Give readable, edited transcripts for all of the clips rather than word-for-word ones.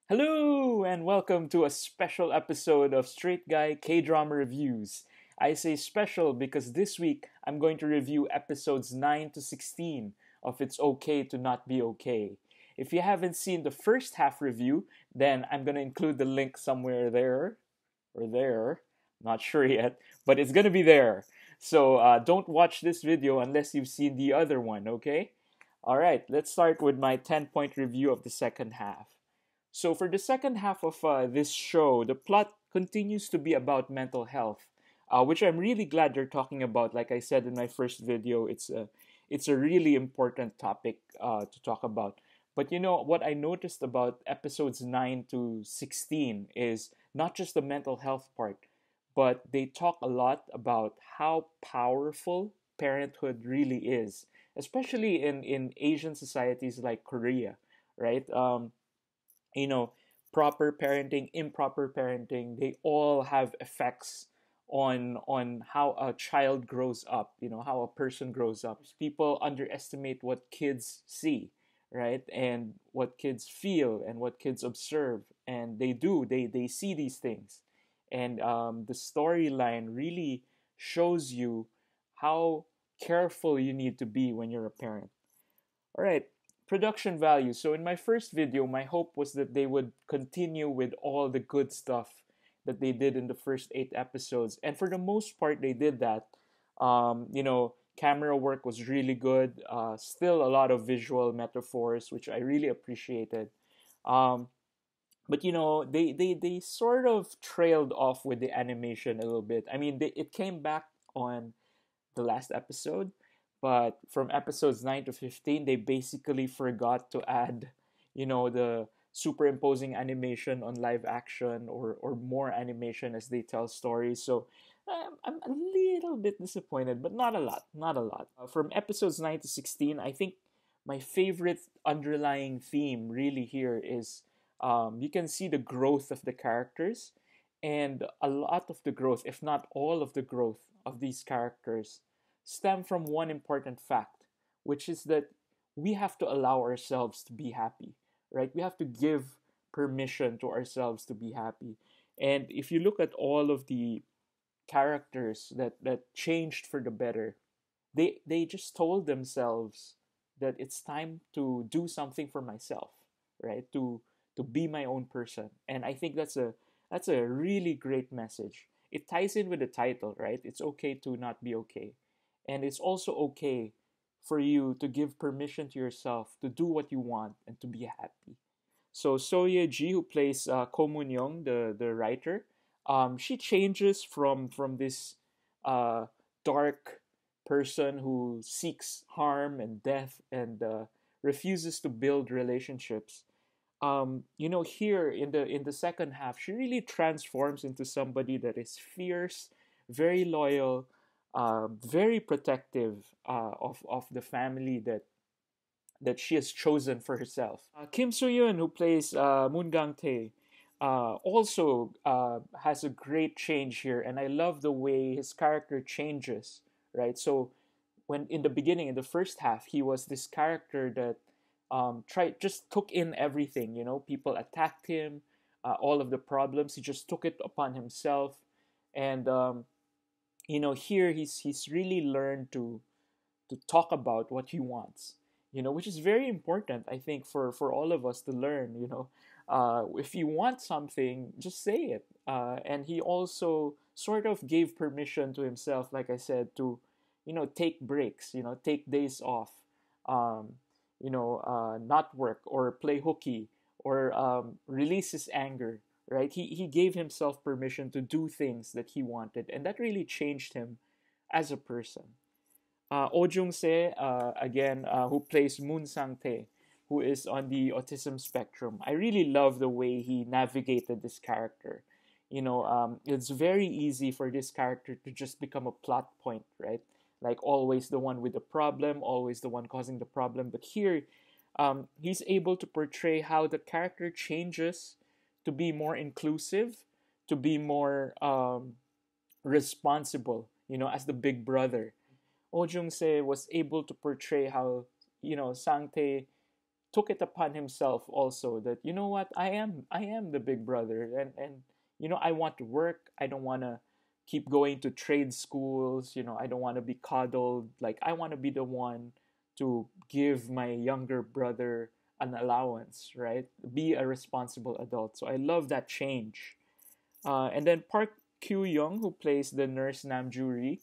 Hello and welcome to a special episode of Straight Guy K-Drama Reviews. I say special because this week I'm going to review episodes 9 to 16 of It's Okay to Not Be Okay. If you haven't seen the first half review, then I'm going to include the link somewhere there or there. Not sure yet, but it's going to be there. So don't watch this video unless you've seen the other one, okay? Alright, let's start with my 10-point review of the second half. So, for the second half of this show, the plot continues to be about mental health, which I'm really glad they're talking about. Like I said in my first video, it's a really important topic to talk about. But you know what I noticed about episodes 9 to 16 is not just the mental health part, but they talk a lot about how powerful parenthood really is, especially in Asian societies like Korea, right? You know, proper parenting, improper parenting, they all have effects on how a child grows up, how a person grows up. People underestimate what kids see, right? And what kids feel and what kids observe. And they see these things. And the storyline really shows you how careful you need to be when you're a parent. All right, production value. So in my first video, my hope was that they would continue with all the good stuff that they did in the first 8 episodes, and for the most part, they did that. Camera work was really good. Still a lot of visual metaphors, which I really appreciated. Um, but they sort of trailed off with the animation a little bit. I mean, it came back on the last episode, but from episodes 9 to 15, they basically forgot to add, the superimposing animation on live action or more animation as they tell stories. So I'm a little bit disappointed, but not a lot, not a lot. From episodes 9 to 16, I think my favorite underlying theme really here is you can see the growth of the characters, and a lot of the growth, if not all of the growth of these characters, stem from one important fact, which is that we have to allow ourselves to be happy, right? We have to give permission to ourselves to be happy. And if you look at all of the characters that changed for the better, they just told themselves that it's time to do something for myself, right? To be my own person. And I think that's a really great message. It ties in with the title, right? It's okay to not be okay. And it's also okay for you to give permission to yourself to do what you want and to be happy. So Seo Ye Ji, who plays Ko Moon Young, the writer, she changes from this uh, dark person who seeks harm and death and refuses to build relationships. Here in the second half, she really transforms into somebody that is fierce, very loyal, very protective of the family that she has chosen for herself. Kim Soo Hyun, who plays Moon Gang Tae, also has a great change here, and I love the way his character changes. Right, so when in the beginning, in the first half, he was this character that just took in everything. People attacked him, all of the problems. He just took it upon himself, and here he's really learned to talk about what he wants, which is very important, I think, for all of us to learn. If you want something, just say it. And he also sort of gave permission to himself, like I said, to take breaks, take days off, um, not work or play hooky or release his anger, right? He gave himself permission to do things that he wanted, and that really changed him as a person. Oh Jung Se, again, who plays Moon Sang Tae, who is on the autism spectrum. I really love the way he navigated this character. It's very easy for this character to just become a plot point, right? Like always the one with the problem, always the one causing the problem. But here, he's able to portray how the character changes to be more inclusive, to be more responsible, as the big brother. Oh Jung Se was able to portray how Sang Tae took it upon himself also that, you know what, I am the big brother, and I want to work. I don't want to keep going to trade schools. I don't want to be coddled. Like, I want to be the one to give my younger brother an allowance, right? Be a responsible adult. So I love that change. And then Park Kyu Young, who plays the nurse Nam Juri,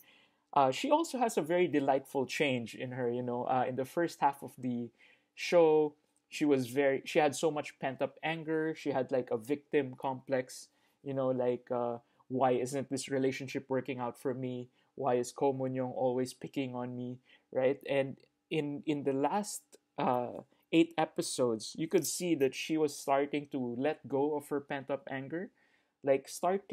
she also has a very delightful change in her. In the first half of the show, she had so much pent up anger. She had like a victim complex. Like, why isn't this relationship working out for me? Why is Ko Moon Young always picking on me, right? And in the last 8 episodes, you could see that she was starting to let go of her pent up anger, like start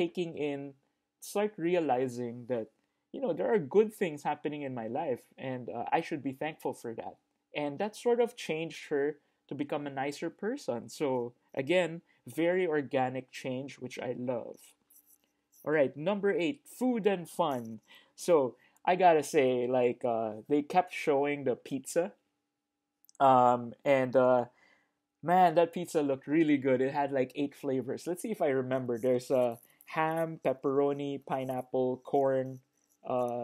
realizing that there are good things happening in my life, and I should be thankful for that. And that sort of changed her to become a nicer person. So again, very organic change, which I love. All right, number 8, food and fun. So I gotta say, like, they kept showing the pizza, and man, that pizza looked really good. It had like 8 flavors. Let's see if I remember. There's ham, pepperoni, pineapple, corn,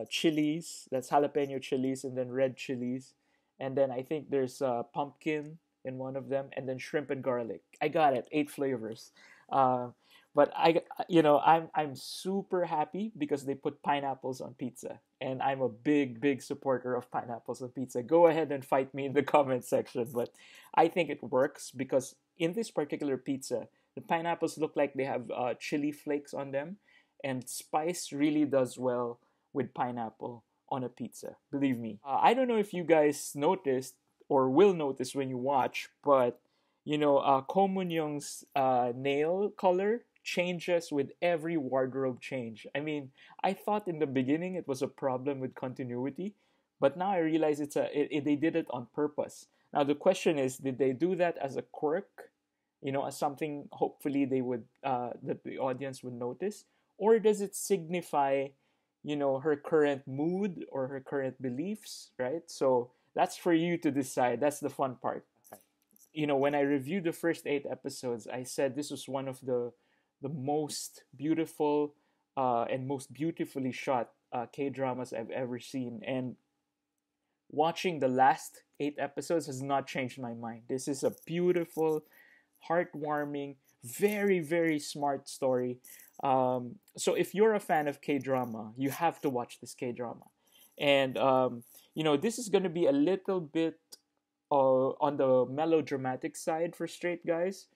chilies. That's jalapeno chilies, and then red chilies. And then I think there's pumpkin in one of them, and then shrimp and garlic. I got it, 8 flavors. Uh, but I'm super happy because they put pineapples on pizza, and I'm a big big supporter of pineapples on pizza. Go ahead and fight me in the comment section, but I think it works because in this particular pizza, the pineapples look like they have chili flakes on them, and spice really does well with pineapple on a pizza. Believe me. I don't know if you guys noticed or will notice when you watch, but Ko Moon Young's nail color changes with every wardrobe change. I mean, I thought in the beginning it was a problem with continuity, but now I realize they did it on purpose. Now the question is, did they do that as a quirk, as something hopefully they would that the audience would notice, or does it signify, her current mood or her current beliefs, right? So that's for you to decide. That's the fun part. When I reviewed the first 8 episodes, I said this was one of the most beautiful and most beautifully shot K dramas I've ever seen. And watching the last 8 episodes has not changed my mind. This is a beautiful, heartwarming, very, very smart story. So if you're a fan of K drama, you have to watch this K drama. And, this is going to be a little bit on the melodramatic side for straight guys.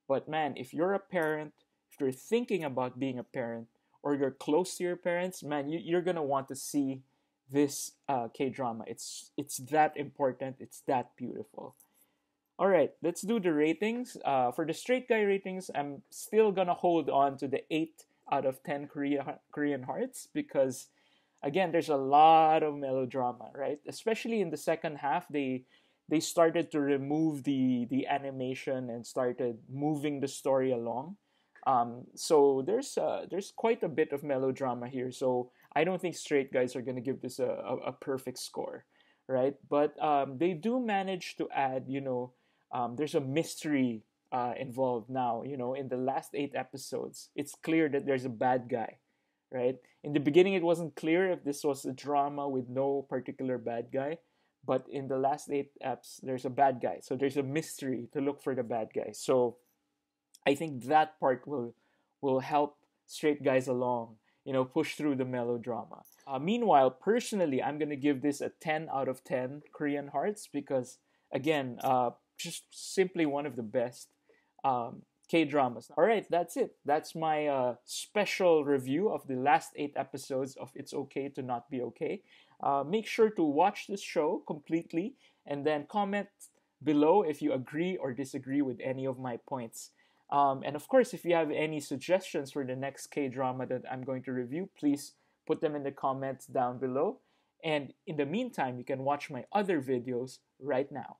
But man, if you're a parent, if you're thinking about being a parent, or you're close to your parents, man, you're gonna want to see this K drama. It's that important. It's that beautiful. All right, let's do the ratings. For the straight guy ratings, I'm still gonna hold on to the 8 out of 10 Korean hearts because, again, there's a lot of melodrama, right? Especially in the second half, they started to remove the animation and started moving the story along. So there's quite a bit of melodrama here. So I don't think straight guys are gonna give this a perfect score, right? But they do manage to add, there's a mystery involved now. In the last 8 episodes, it's clear that there's a bad guy, right? In the beginning, it wasn't clear if this was a drama with no particular bad guy. But in the last 8 eps, there's a bad guy. So there's a mystery to look for the bad guy. So I think that part will help straight guys along, push through the melodrama. Meanwhile, personally, I'm gonna give this a 10 out of 10 Korean hearts because, again, just simply one of the best K dramas. All right, that's it. That's my special review of the last 8 episodes of It's Okay to Not Be Okay. Make sure to watch this show completely and then comment below if you agree or disagree with any of my points. And of course, if you have any suggestions for the next K drama that I'm going to review, please put them in the comments down below. And in the meantime, you can watch my other videos right now.